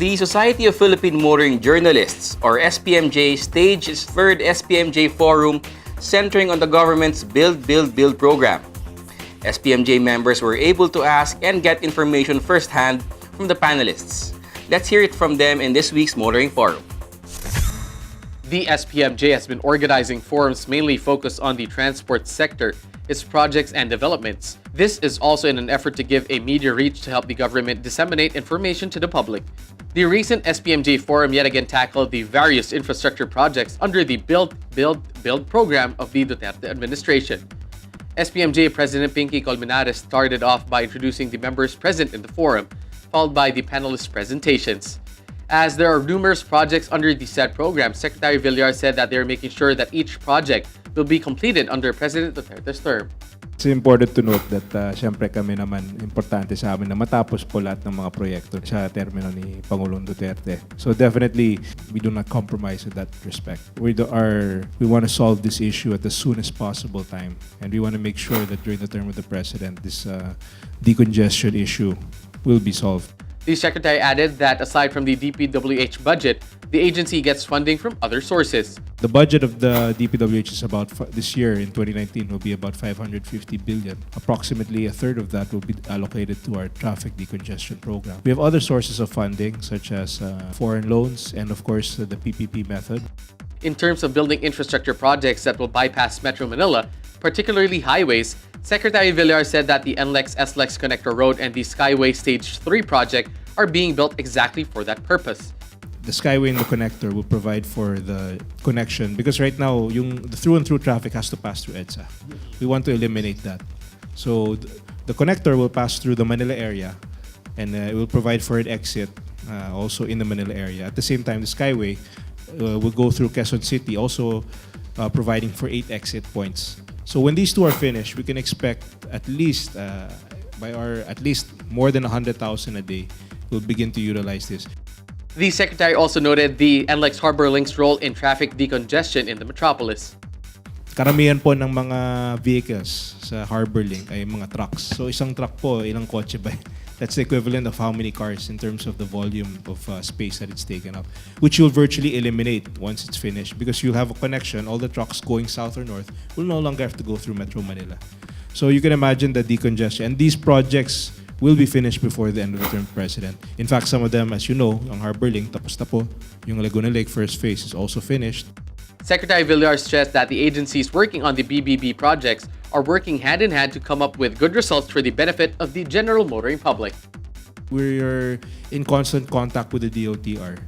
The Society of Philippine Motoring Journalists, or SPMJ, staged its third SPMJ Forum centering on the government's Build, Build, Build program. SPMJ members were able to ask and get information firsthand from the panelists. Let's hear it from them in this week's Motoring Forum. The SPMJ has been organizing forums mainly focused on the transport sector, its projects and developments. This is also in an effort to give a media reach to help the government disseminate information to the public. The recent SPMJ Forum yet again tackled the various infrastructure projects under the Build, Build, Build program of the Duterte administration. SPMJ President Pinky Colmenares started off by introducing the members present in the forum, followed by the panelists' presentations. As there are numerous projects under the said program, Secretary Villar said that they are making sure that each project will be completed under President Duterte's term. It's important to note that siyempre kami naman importante sa amin na matapos po lahat ng mga proyekto sa termino ni Pangulong Duterte. So definitely, we do not compromise in that respect. We want to solve this issue at the soonest possible time. And we want to make sure that during the term of the President, this decongestion issue will be solved. The Secretary added that aside from the DPWH budget, the agency gets funding from other sources. The budget of the DPWH is about, this year in 2019, will be about 550 billion. Approximately a third of that will be allocated to our traffic decongestion program. We have other sources of funding such as foreign loans and of course the PPP method. In terms of building infrastructure projects that will bypass Metro Manila, particularly highways, Secretary Villar said that the NLEX-SLEX Connector Road and the Skyway Stage 3 project are being built exactly for that purpose. The Skyway and the connector will provide for the connection because right now, the through-and-through traffic has to pass through EDSA. We want to eliminate that. So the connector will pass through the Manila area and it will provide for an exit also in the Manila area. At the same time, the Skyway will go through Quezon City, also providing for 8 exit points. So when these two are finished, we can expect at least more than 100,000 a day will begin to utilize this. The Secretary also noted the NLEX Harbour Links role in traffic decongestion in the metropolis. Karamihan po ng mga vehicles sa Harbour Link ay mga trucks. So isang truck po, ilang kotse ba? That's the equivalent of how many cars in terms of the volume of space that it's taken up, which you'll virtually eliminate once it's finished because you'll have a connection. All the trucks going south or north will no longer have to go through Metro Manila. So you can imagine the decongestion. And these projects will be finished before the end of the term of President. In fact, some of them, as you know, yung Harbour Link, tapos na po. Yung Laguna Lake first phase is also finished. Secretary Villar stressed that the agencies working on the BBB projects are working hand-in-hand to come up with good results for the benefit of the general motoring public. We're in constant contact with the DOTR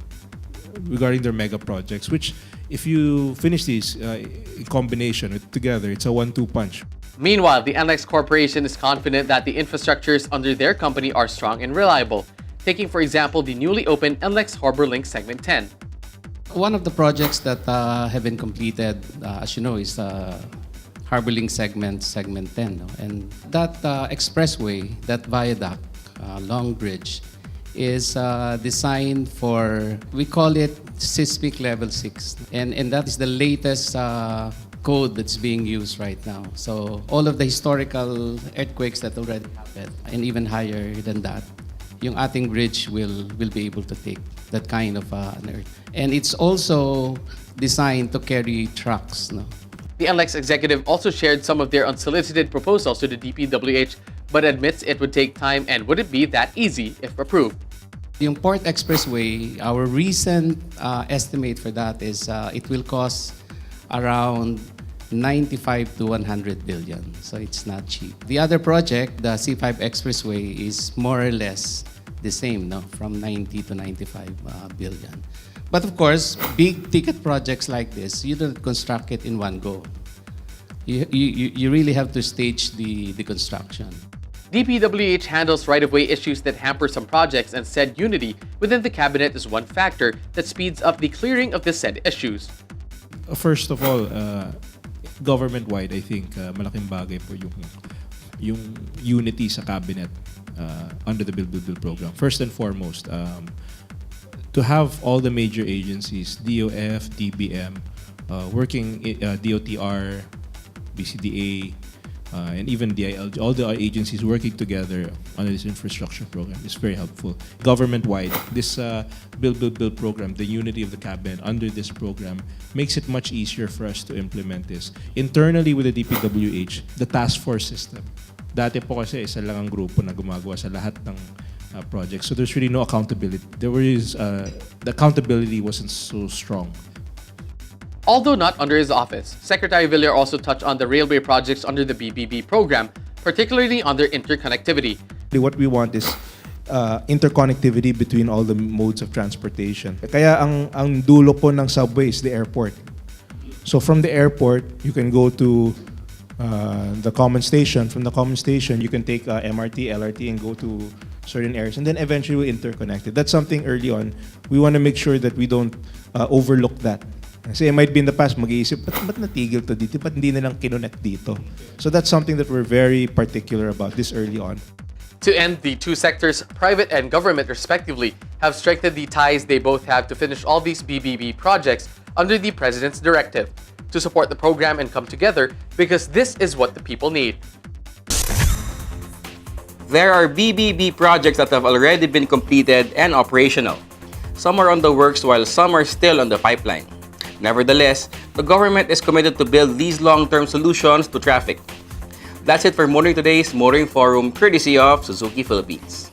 regarding their mega projects, which if you finish these in combination together, it's a 1-2 punch. Meanwhile, the NLEX Corporation is confident that the infrastructures under their company are strong and reliable, taking for example the newly opened NLEX Harbour Links Segment 10. One of the projects that have been completed, as you know, is Harbour Links Segment 10. No? And that expressway, that viaduct, long bridge, is designed for, we call it seismic level 6. And that is the latest code that's being used right now. So all of the historical earthquakes that already happened, and even higher than that, yung ating bridge will be able to take that kind of an earth. And it's also designed to carry trucks. No? The NLEX executive also shared some of their unsolicited proposals to the DPWH, but admits it would take time and wouldn't be that easy if approved. Yung Port Expressway, our recent estimate for that is it will cost around 95 to 100 billion. So it's not cheap. The other project, the C5 Expressway, is more or less the same, no? From 90 to 95 billion. But of course, big ticket projects like this, you don't construct it in one go. You really have to stage the construction. DPWH handles right-of-way issues that hamper some projects and said unity within the cabinet is one factor that speeds up the clearing of the said issues. First of all, government-wide, I think malaking bagay po yung unity sa cabinet under the Build, Build, Build program. First and foremost, to have all the major agencies, DOF, DBM, working DOTR, BCDA, and even DILG, all the agencies working together on this infrastructure program is very helpful. Government-wide, this Build program, the unity of the cabinet under this program, makes it much easier for us to implement this. Internally with the DPWH, the task force system. Dati po kasi isa lang ang grupo na gumagawa sa lahat ng projects. So there's really no accountability. The accountability wasn't so strong. Although not under his office, Secretary Villar also touched on the railway projects under the BBB program, particularly on their interconnectivity. What we want is interconnectivity between all the modes of transportation. Kaya ang dulo po ng subway is the airport. So from the airport, you can go to the common station. From the common station, you can take MRT, LRT, and go to certain areas. And then eventually we're interconnected. That's something early on. We want to make sure that we don't overlook that. Kasi it might be in the past, mag-iisip, ba't natigil to dito? Ba't hindi nilang kinonect dito? So that's something that we're very particular about this early on. To end, the two sectors, private and government respectively, have strengthened the ties they both have to finish all these BBB projects under the President's directive, to support the program and come together because this is what the people need. There are BBB projects that have already been completed and operational. Some are on the works while some are still on the pipeline. Nevertheless, the government is committed to build these long-term solutions to traffic. That's it for Motoring Today's Motoring Forum, courtesy of Suzuki Philippines.